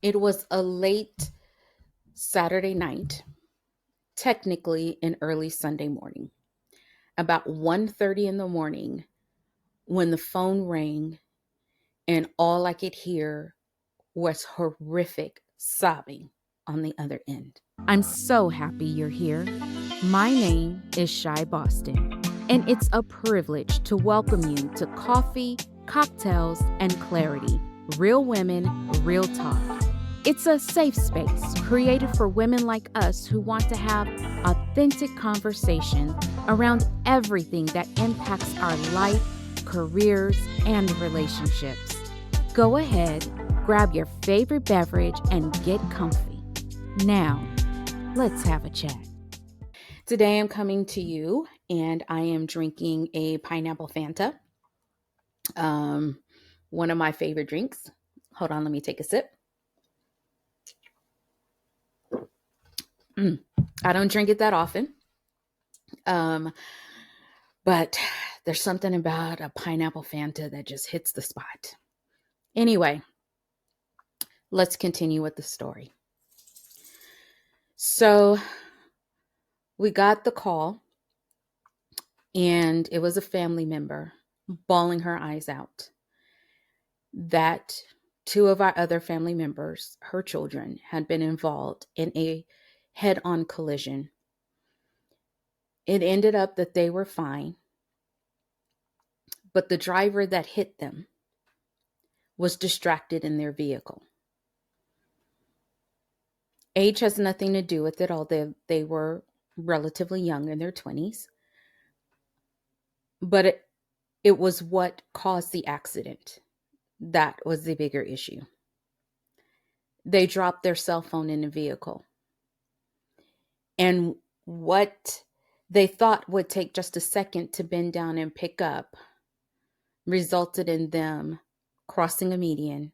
It was a late Saturday night, technically an early Sunday morning, about 1:30 in the morning when the phone rang and all I could hear was horrific sobbing on the other end. I'm so happy you're here. My name is Shy Boston, and it's a privilege to welcome you to Coffee, Cocktails, and Clarity. Real women, real talk. It's a safe space created for women like us who want to have authentic conversation around everything that impacts our life, careers, and relationships. Go ahead, grab your favorite beverage, and get comfy. Now, let's have a chat. Today I'm coming to you and I am drinking a pineapple Fanta. One of my favorite drinks. Hold on, let me take a sip. I don't drink it that often. But there's something about a pineapple Fanta that just hits the spot. Anyway, let's continue with the story. So we got the call, and it was a family member bawling her eyes out that two of our other family members, her children, had been involved in a head-on collision. It ended up that they were fine, but the driver that hit them was distracted in their vehicle. Age has nothing to do with it, although they were relatively young in their 20s. But it was what caused the accident. That was the bigger issue. They dropped their cell phone in the vehicle. And what they thought would take just a second to bend down and pick up resulted in them crossing a median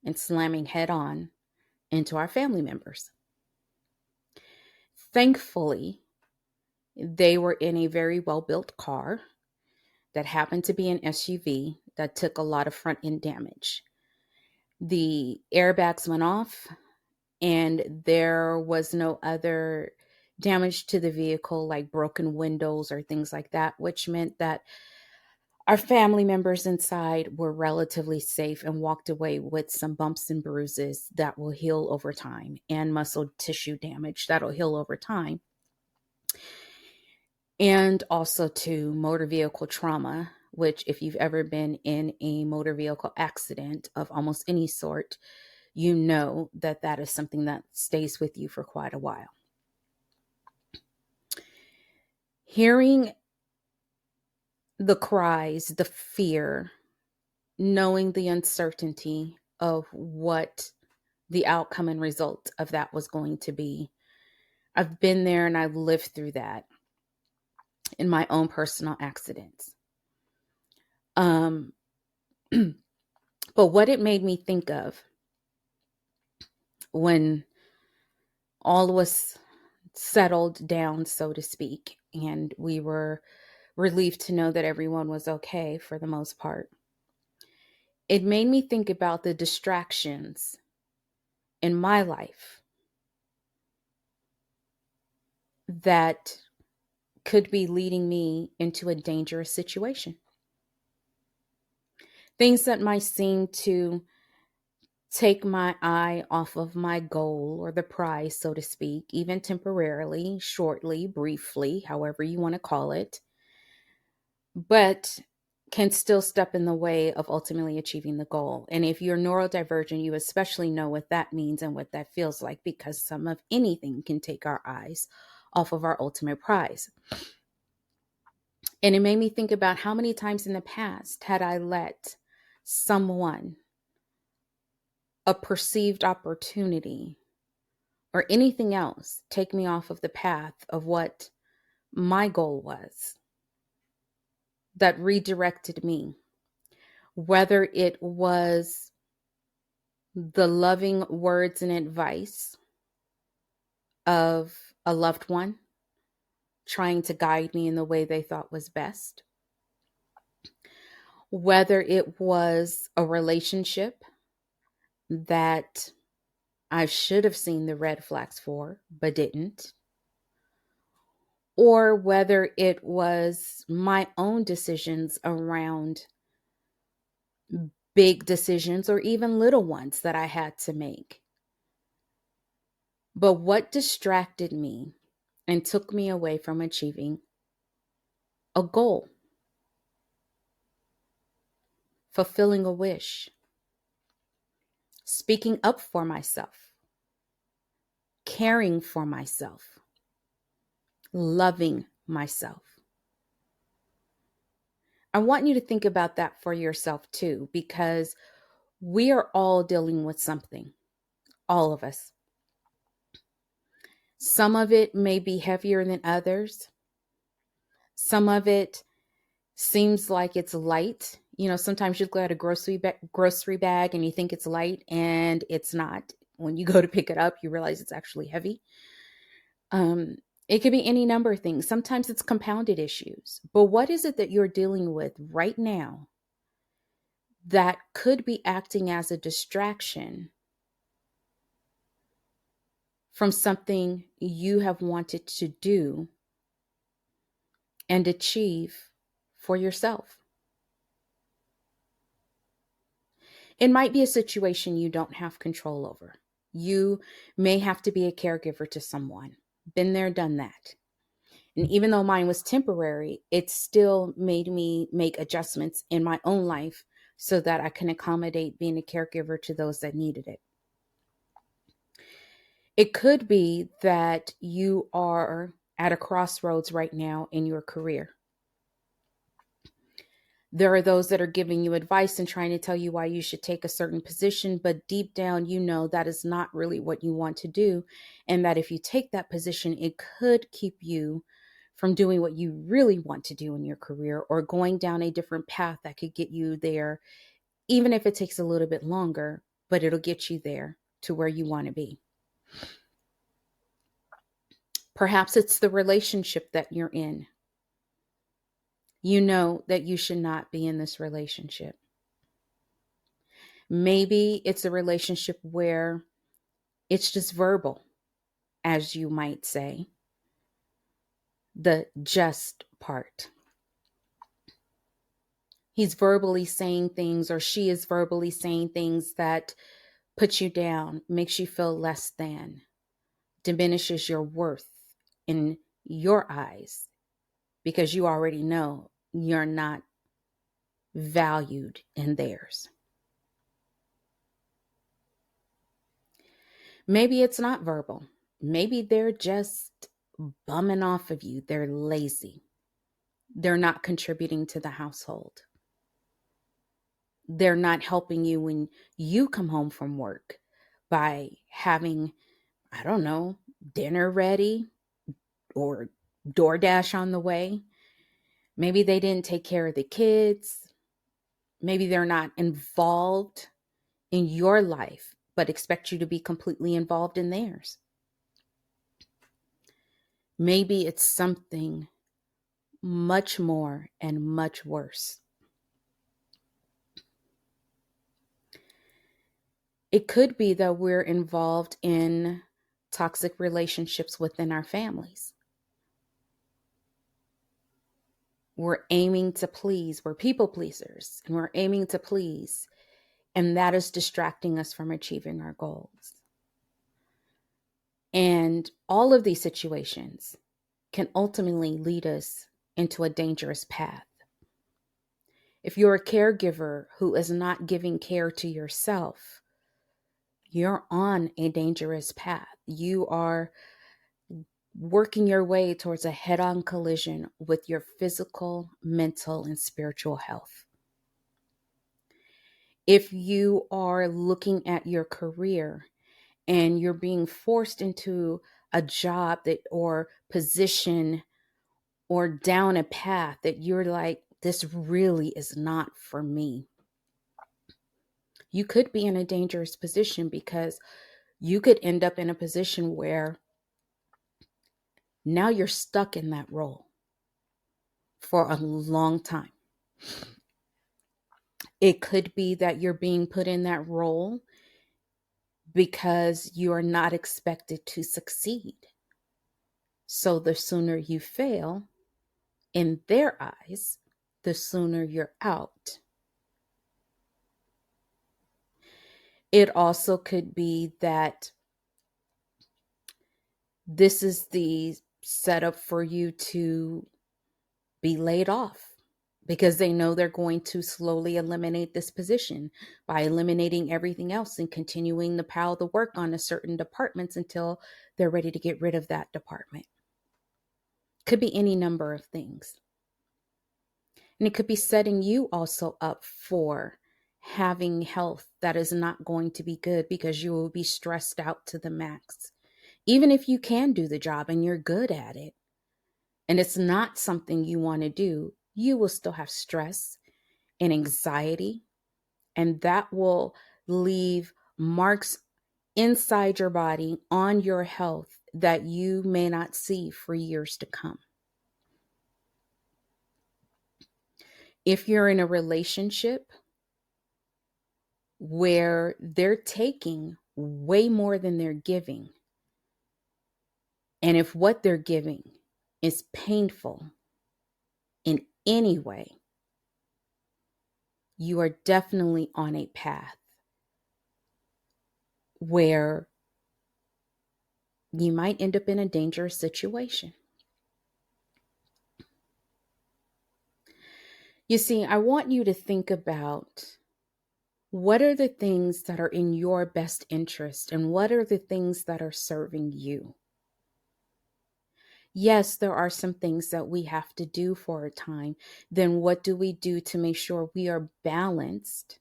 and slamming head on into our family members. Thankfully, they were in a very well-built car that happened to be an SUV that took a lot of front end damage. The airbags went off and there was no other damage to the vehicle like broken windows or things like that, which meant that our family members inside were relatively safe and walked away with some bumps and bruises that will heal over time and muscle tissue damage that'll heal over time. And also to motor vehicle trauma, which if you've ever been in a motor vehicle accident of almost any sort, you know that that is something that stays with you for quite a while. Hearing the cries, the fear, knowing the uncertainty of what the outcome and result of that was going to be, I've been there and I've lived through that in my own personal accidents. But what it made me think of when all was settled down, so to speak, and we were relieved to know that everyone was okay for the most part, it made me think about the distractions in my life that could be leading me into a dangerous situation. Things that might seem to take my eye off of my goal or the prize, so to speak, even temporarily, shortly, briefly, however you want to call it, but can still step in the way of ultimately achieving the goal. And if you're neurodivergent, you especially know what that means and what that feels like, because some of anything can take our eyes off of our ultimate prize. And it made me think about how many times in the past had I let someone, a perceived opportunity, or anything else take me off of the path of what my goal was, that redirected me, whether it was the loving words and advice of a loved one trying to guide me in the way they thought was best, whether it was a relationship that I should have seen the red flags for, but didn't. Or whether it was my own decisions around big decisions or even little ones that I had to make. But what distracted me and took me away from achieving a goal, fulfilling a wish, speaking up for myself, caring for myself, loving myself. I want you to think about that for yourself too, because we are all dealing with something, all of us. Some of it may be heavier than others. Some of it seems like it's light. You know, sometimes you go at a grocery bag and you think it's light and it's not. When you go to pick it up, you realize it's actually heavy. It could be any number of things. Sometimes it's compounded issues. But what is it that you're dealing with right now that could be acting as a distraction from something you have wanted to do and achieve for yourself? It might be a situation you don't have control over. You may have to be a caregiver to someone. Been there, done that. And even though mine was temporary, it still made me make adjustments in my own life so that I can accommodate being a caregiver to those that needed it. It could be that you are at a crossroads right now in your career. There are those that are giving you advice and trying to tell you why you should take a certain position, but deep down, you know that is not really what you want to do. And that if you take that position, it could keep you from doing what you really want to do in your career or going down a different path that could get you there, even if it takes a little bit longer, but it'll get you there to where you want to be. Perhaps it's the relationship that you're in. You know that you should not be in this relationship. Maybe it's a relationship where it's just verbal, as you might say, the just part. He's verbally saying things, or she is verbally saying things that put you down, makes you feel less than, diminishes your worth in your eyes, because you already know you're not valued in theirs. Maybe it's not verbal. Maybe they're just bumming off of you. They're lazy. They're not contributing to the household. They're not helping you when you come home from work by having, I don't know, dinner ready or DoorDash on the way. Maybe they didn't take care of the kids. Maybe they're not involved in your life, but expect you to be completely involved in theirs. Maybe it's something much more and much worse. It could be that we're involved in toxic relationships within our families. We're aiming to please, we're people pleasers, and we're aiming to please, and that is distracting us from achieving our goals. And all of these situations can ultimately lead us into a dangerous path. If you're a caregiver who is not giving care to yourself, you're on a dangerous path. You are working your way towards a head-on collision with your physical, mental, and spiritual health. If you are looking at your career and you're being forced into a job that or position or down a path that you're like, this really is not for me, you could be in a dangerous position, because you could end up in a position where now you're stuck in that role for a long time. It could be that you're being put in that role because you are not expected to succeed. So the sooner you fail, in their eyes, the sooner you're out. It also could be that this is the setup for you to be laid off because they know they're going to slowly eliminate this position by eliminating everything else and continuing to pile the work on a certain departments until they're ready to get rid of that department. Could be any number of things. And it could be setting you also up for having health that is not going to be good because you will be stressed out to the max. Even if you can do the job and you're good at it, and it's not something you want to do, you will still have stress and anxiety, and that will leave marks inside your body on your health that you may not see for years to come. If you're in a relationship where they're taking way more than they're giving, and if what they're giving is painful in any way, you are definitely on a path where you might end up in a dangerous situation. You see, I want you to think about what are the things that are in your best interest and what are the things that are serving you. Yes, there are some things that we have to do for a time. Then what do we do to make sure we are balanced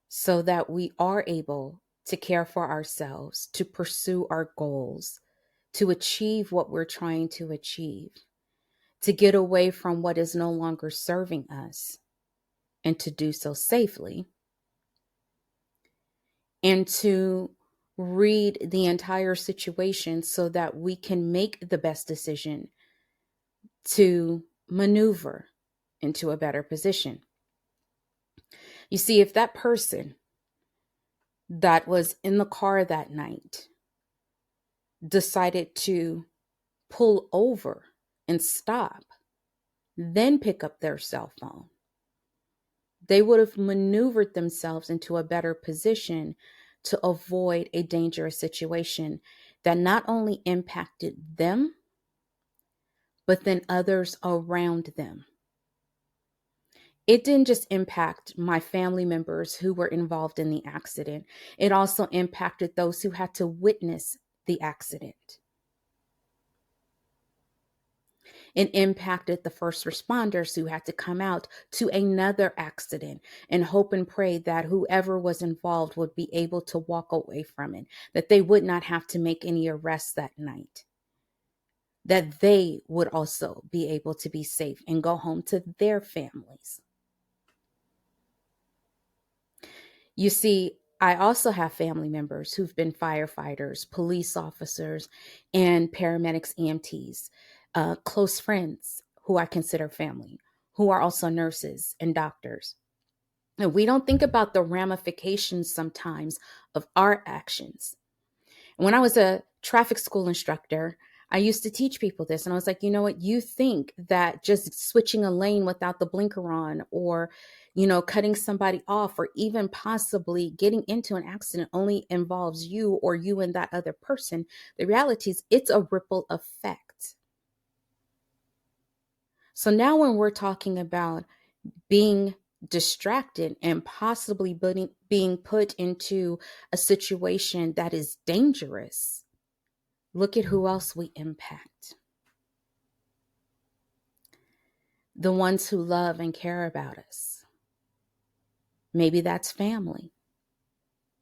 so that we are able to care for ourselves, to pursue our goals, to achieve what we're trying to achieve, to get away from what is no longer serving us, and to do so safely, and to read the entire situation so that we can make the best decision to maneuver into a better position. You see, if that person that was in the car that night decided to pull over and stop, then pick up their cell phone, they would have maneuvered themselves into a better position to avoid a dangerous situation that not only impacted them, but then others around them. It didn't just impact my family members who were involved in the accident. It also impacted those who had to witness the accident. It impacted the first responders who had to come out to another accident and hope and pray that whoever was involved would be able to walk away from it, that they would not have to make any arrests that night, that they would also be able to be safe and go home to their families. You see, I also have family members who've been firefighters, police officers, and paramedics, EMTs, close friends who I consider family, who are also nurses and doctors. And we don't think about the ramifications sometimes of our actions. When I was a traffic school instructor, I used to teach people this. And I was like, you know what? You think that just switching a lane without the blinker on, or, cutting somebody off, or even possibly getting into an accident only involves you or you and that other person. The reality is it's a ripple effect. So now when we're talking about being distracted and possibly being put into a situation that is dangerous, look at who else we impact. The ones who love and care about us. Maybe that's family,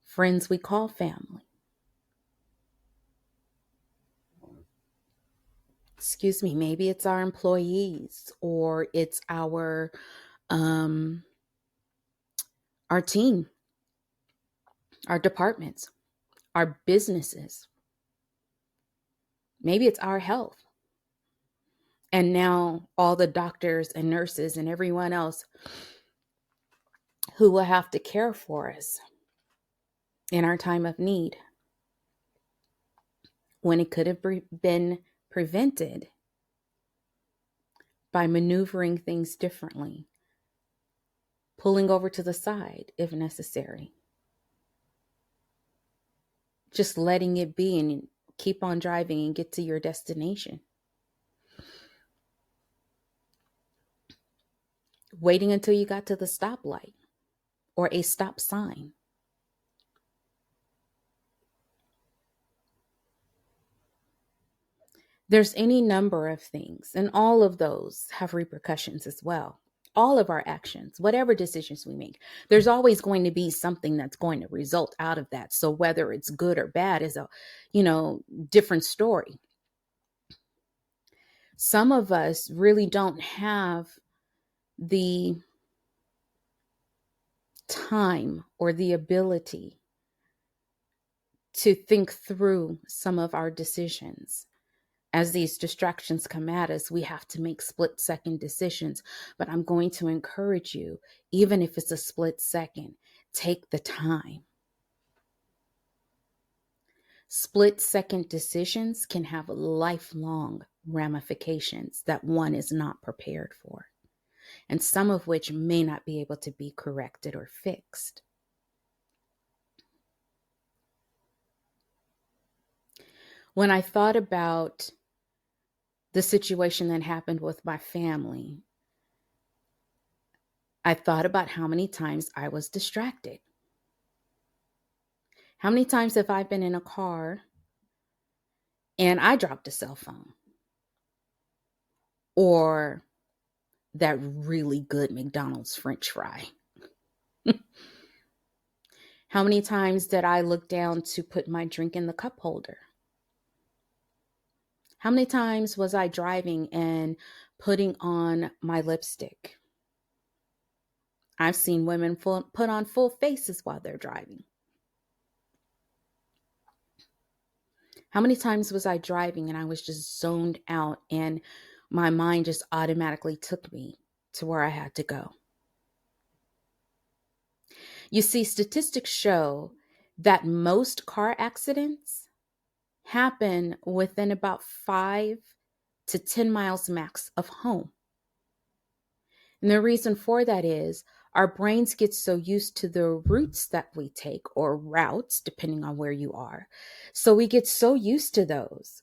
friends we call family. Maybe it's our employees, or it's our team, our departments, our businesses. Maybe it's our health. And now all the doctors and nurses and everyone else who will have to care for us. in our time of need when it could have been prevented by maneuvering things differently, pulling over to the side if necessary, just letting it be and keep on driving and get to your destination. Waiting until you got to the stoplight or a stop sign. There's any number of things, and all of those have repercussions as well. All of our actions, whatever decisions we make, there's always going to be something that's going to result out of that. So whether it's good or bad is a, different story. Some of us really don't have the time or the ability to think through some of our decisions. As these distractions come at us, we have to make split-second decisions. But I'm going to encourage you, even if it's a split second, take the time. Split-second decisions can have lifelong ramifications that one is not prepared for, and some of which may not be able to be corrected or fixed. When I thought about the situation that happened with my family, I thought about how many times I was distracted. How many times have I been in a car and I dropped a cell phone or that really good McDonald's French fry? How many times did I look down to put my drink in the cup holder? How many times was I driving and putting on my lipstick? I've seen women put on full faces while they're driving. How many times was I driving and I was just zoned out and my mind just automatically took me to where I had to go? You see, statistics show that most car accidents happen within about 5 to 10 miles max of home. And the reason for that is our brains get so used to the routes that we take, or routes, depending on where you are. So we get so used to those.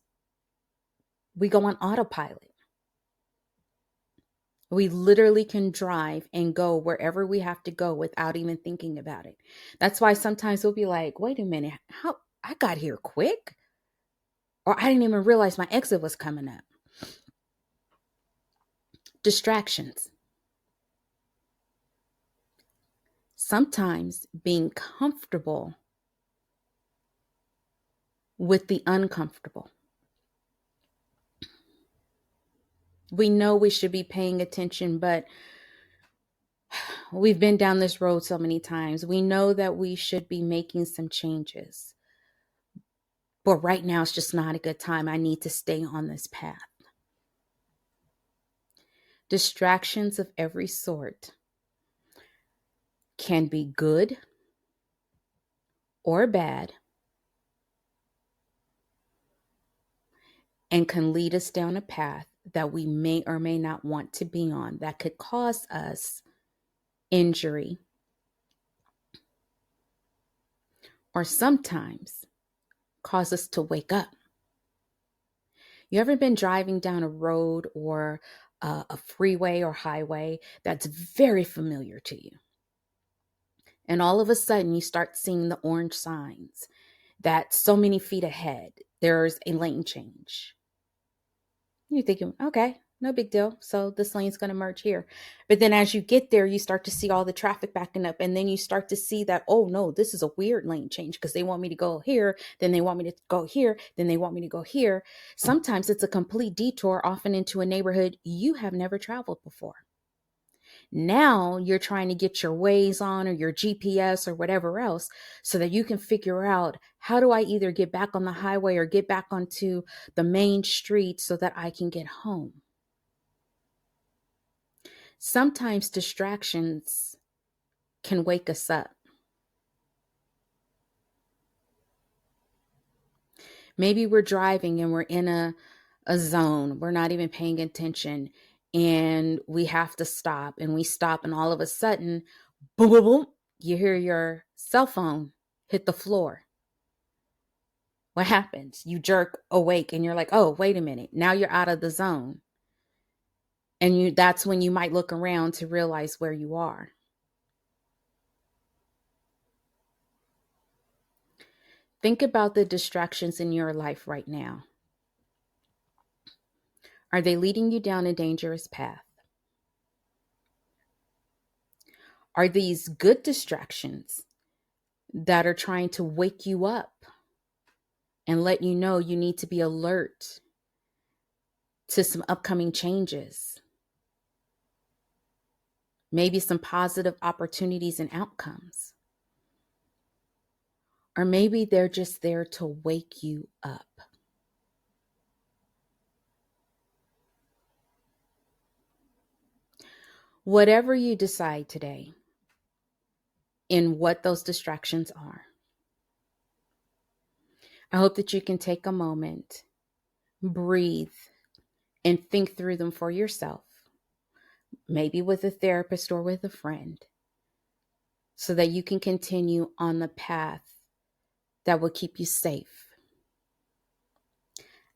We go on autopilot. We literally can drive and go wherever we have to go without even thinking about it. That's why sometimes we'll be like, wait a minute, how I got here quick? Or I didn't even realize my exit was coming up. Distractions. Sometimes being comfortable with the uncomfortable. We know we should be paying attention, but we've been down this road so many times. We know that we should be making some changes. But right now, it's just not a good time. I need to stay on this path. Distractions of every sort can be good or bad and can lead us down a path that we may or may not want to be on, that could cause us injury, or sometimes cause us to wake up. You ever been driving down a road or a freeway or highway that's very familiar to you? And all of a sudden you start seeing the orange signs that so many feet ahead, there's a lane change. You're thinking, okay, no big deal. So this lane's going to merge here. But then as you get there, you start to see all the traffic backing up. And then you start to see that, oh no, this is a weird lane change because they want me to go here. Then they want me to go here. Then they want me to go here. Sometimes it's a complete detour, often into a neighborhood you have never traveled before. Now you're trying to get your Waze on or your GPS or whatever else so that you can figure out, how do I either get back on the highway or get back onto the main street so that I can get home? Sometimes distractions can wake us up. Maybe we're driving and we're in a zone. We're not even paying attention and we have to stop, and we stop, and all of a sudden, boom, boom, boom, you hear your cell phone hit the floor. What happens? You jerk awake and you're like, oh, wait a minute. Now you're out of the zone. And that's when you might look around to realize where you are. Think about the distractions in your life right now. Are they leading you down a dangerous path? Are these good distractions that are trying to wake you up and let you know you need to be alert to some upcoming changes? Maybe some positive opportunities and outcomes. Or maybe they're just there to wake you up. Whatever you decide today in what those distractions are, I hope that you can take a moment, breathe, and think through them for yourself, maybe with a therapist or with a friend, so that you can continue on the path that will keep you safe,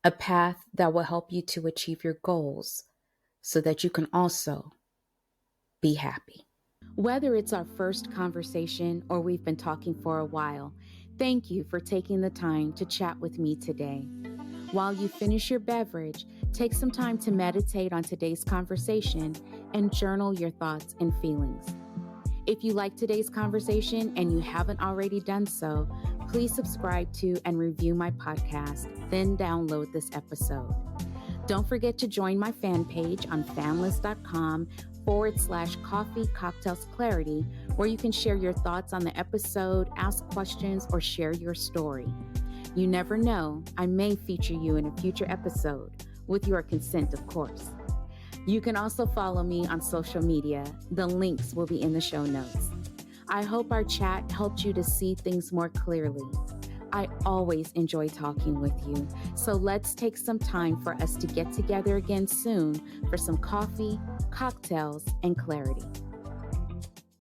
a path that will help you to achieve your goals so that you can also be happy. Whether it's our first conversation or we've been talking for a while, thank you for taking the time to chat with me today. While you finish your beverage, take some time to meditate on today's conversation and journal your thoughts and feelings. If you like today's conversation and you haven't already done so, please subscribe to and review my podcast, then download this episode. Don't forget to join my fan page on fanlist.com/coffee cocktails clarity, where you can share your thoughts on the episode, ask questions, or share your story. You never know, I may feature you in a future episode, with your consent, of course. You can also follow me on social media. The links will be in the show notes. I hope our chat helped you to see things more clearly. I always enjoy talking with you, so let's take some time for us to get together again soon for some coffee, cocktails, and clarity.